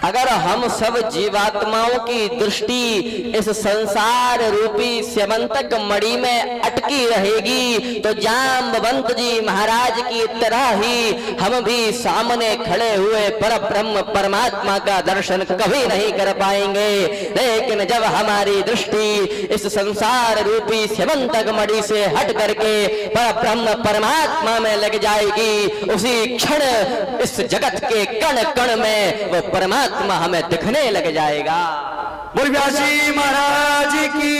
अगर हम सब जीवात्माओं की दृष्टि इस संसार रूपी स्यमंतक मणि में अटकी रहेगी तो जाम्बवंत जी महाराज की तरह ही हम भी सामने खड़े हुए पर ब्रह्म परमात्मा का दर्शन कभी नहीं कर पाएंगे। लेकिन जब हमारी दृष्टि इस संसार रूपी स्यमंतक मणि से हट करके पर ब्रह्म परमात्मा में लग जाएगी, उसी क्षण इस जगत के कण कण में वो परमात्मा हमें दिखने लग जाएगा। बोल व्यास जी महाराज की।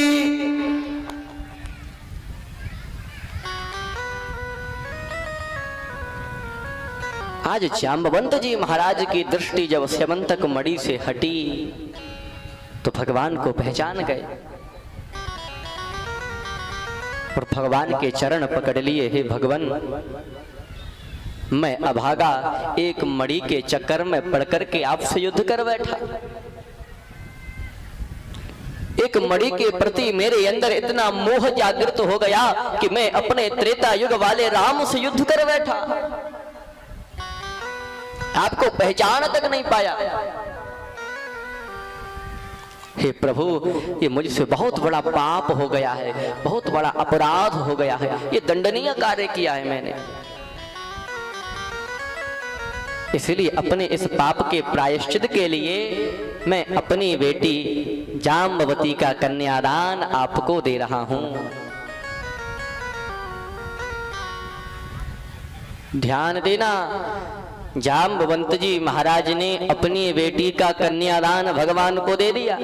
आज जाम्बवंत जी महाराज की दृष्टि जब स्यमंतक मणि से हटी तो भगवान को पहचान गए और भगवान के चरण पकड़ लिए। हे भगवान, मैं अभागा एक मणि के चक्कर में पड़कर के आपसे युद्ध कर बैठा। एक मणि के प्रति मेरे अंदर इतना मोह जागृत हो गया कि मैं अपने त्रेता युग वाले राम से युद्ध कर बैठा, आपको पहचान तक नहीं पाया। हे प्रभु, ये मुझसे बहुत बड़ा पाप हो गया है, बहुत बड़ा अपराध हो गया है, ये दंडनीय कार्य किया है मैंने। इसलिए अपने इस पाप के प्रायश्चित के लिए मैं अपनी बेटी जाम्बवती का कन्यादान आपको दे रहा हूं। ध्यान देना, जाम्बवंत जी महाराज ने अपनी बेटी का कन्यादान भगवान को दे दिया।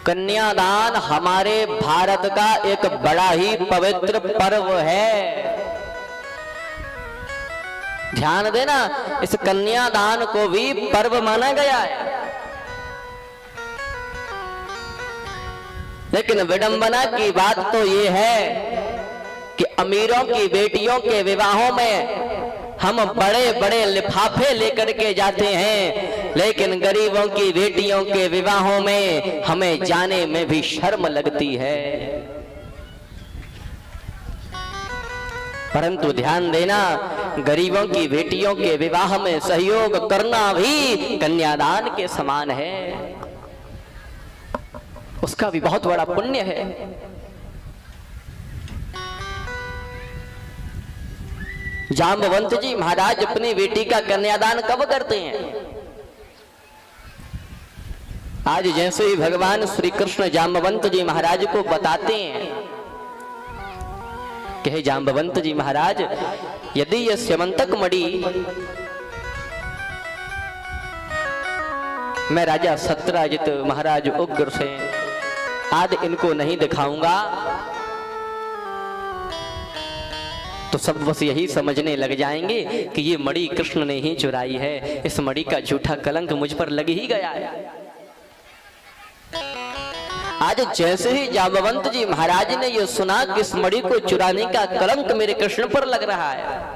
कन्यादान हमारे भारत का एक बड़ा ही पवित्र पर्व है। ध्यान देना, इस कन्यादान को भी पर्व माना गया है। लेकिन विडंबना की बात तो ये है कि अमीरों की बेटियों के विवाहों में हम बड़े बड़े लिफाफे लेकर के जाते हैं, लेकिन गरीबों की बेटियों के विवाहों में हमें जाने में भी शर्म लगती है। परंतु ध्यान देना, गरीबों की बेटियों के विवाह में सहयोग करना भी कन्यादान के समान है, उसका भी बहुत बड़ा पुण्य है। जाम्बवंत जी महाराज अपनी बेटी का कन्यादान कब करते हैं? आज जैसे ही भगवान श्री कृष्ण जाम्बवंत जी महाराज को बताते हैं कि हे जाम्बवंत जी महाराज, यदि यह स्यमंतक मणि मैं राजा सत्यराजित महाराज उग्रसेन आदि इनको नहीं दिखाऊंगा तो सब बस यही समझने लग जाएंगे कि ये मणि कृष्ण ने ही चुराई है, इस मणि का झूठा कलंक मुझ पर लग ही गया है। आज जैसे ही जाम्बवंत जी महाराज ने यह सुना कि इस मणि को चुराने का कलंक मेरे कृष्ण पर लग रहा है,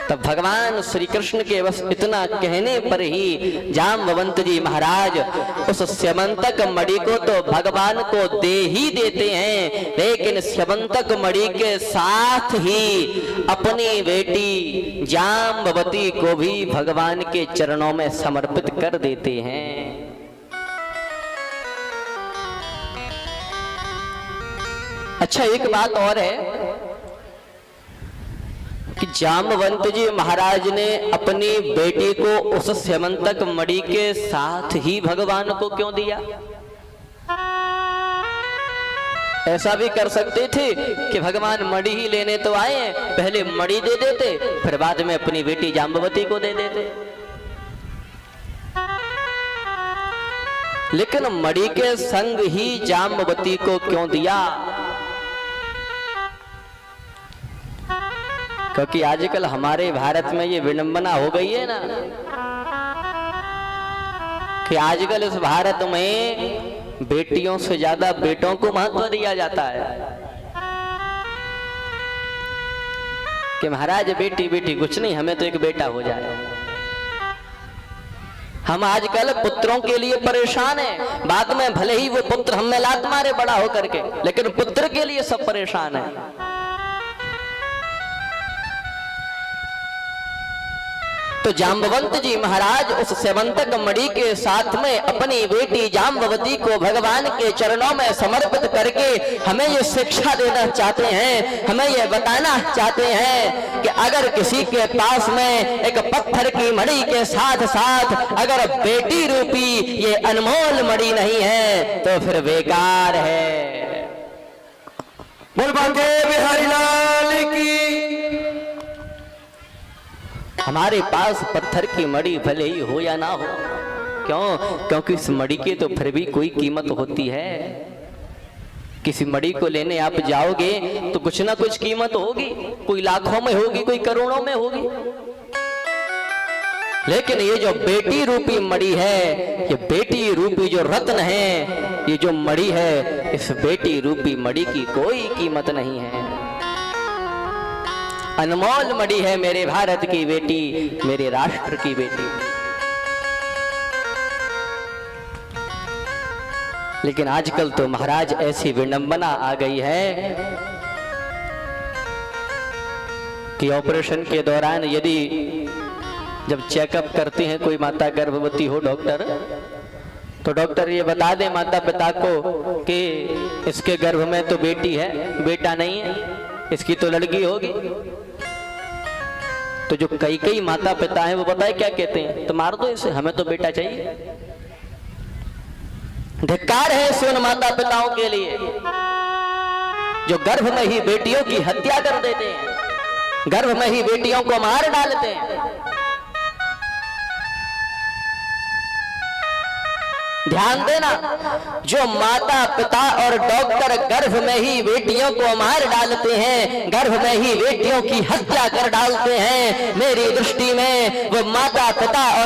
तब भगवान श्री कृष्ण के बस इतना कहने पर ही जाम्बवंत जी महाराज उस स्यमंतक मणि को तो भगवान को दे ही देते हैं, लेकिन स्यमंतक मणि के साथ ही अपनी बेटी जाम्बवती को भी भगवान के चरणों में समर्पित कर देते हैं। अच्छा, एक बात और है कि जाम्बवंत जी महाराज ने अपनी बेटी को उस स्यमंतक मणि के साथ ही भगवान को क्यों दिया? ऐसा भी कर सकते थे कि भगवान मणि ही लेने तो आए हैं, पहले मणि दे देते, फिर बाद में अपनी बेटी जाम्बवती को दे देते। लेकिन मणि के संग ही जाम्बवती को क्यों दिया? क्योंकि आजकल हमारे भारत में ये विडंबना हो गई है ना कि आजकल इस भारत में बेटियों से ज्यादा बेटों को महत्व दिया जाता है कि महाराज बेटी बेटी कुछ नहीं, हमें तो एक बेटा हो जाए। हम आजकल पुत्रों के लिए परेशान हैं, बाद में भले ही वो पुत्र हमें लात मारे बड़ा होकर के, लेकिन पुत्र के लिए सब परेशान है। तो जाम्बवंत जी महाराज उस स्यमंतक मणि के साथ में अपनी बेटी जाम्बवती को भगवान के चरणों में समर्पित करके हमें ये शिक्षा देना चाहते हैं, हमें ये बताना चाहते हैं कि अगर किसी के पास में एक पत्थर की मणि के साथ साथ अगर बेटी रूपी ये अनमोल मणि नहीं है तो फिर बेकार है। बोल बांके बिहारी लाल की। हमारे पास पत्थर की मणि भले ही हो या ना हो, क्यों? क्योंकि इस मणि की तो फिर भी कोई कीमत होती है। किसी मणि को लेने आप जाओगे तो कुछ ना कुछ कीमत होगी, कोई लाखों में होगी, कोई करोड़ों में होगी। लेकिन ये जो बेटी रूपी मणि है, ये बेटी रूपी जो रत्न है, ये जो मणि है, इस बेटी रूपी मणि की कोई कीमत नहीं है। अनमोल मणि है मेरे भारत की बेटी, मेरे राष्ट्र की बेटी। लेकिन आजकल तो महाराज ऐसी विडंबना आ गई है कि ऑपरेशन के दौरान यदि जब चेकअप करते हैं कोई माता गर्भवती हो डॉक्टर, तो डॉक्टर ये बता दे माता पिता को कि इसके गर्भ में तो बेटी है, बेटा नहीं है, इसकी तो लड़की होगी। तो जो कई कई माता पिता हैं वो बताए क्या कहते हैं, तो मार दो इसे, हमें तो बेटा चाहिए। धिक्कार है ऐसे उन माता पिताओं के लिए जो गर्भ में ही बेटियों की हत्या कर देते हैं, गर्भ में ही बेटियों को मार डालते हैं। ध्यान देना, जो माता पिता और डॉक्टर गर्भ में ही बेटियों को मार डालते हैं, गर्भ में ही बेटियों की हत्या कर डालते हैं, मेरी दृष्टि में वो माता पिता और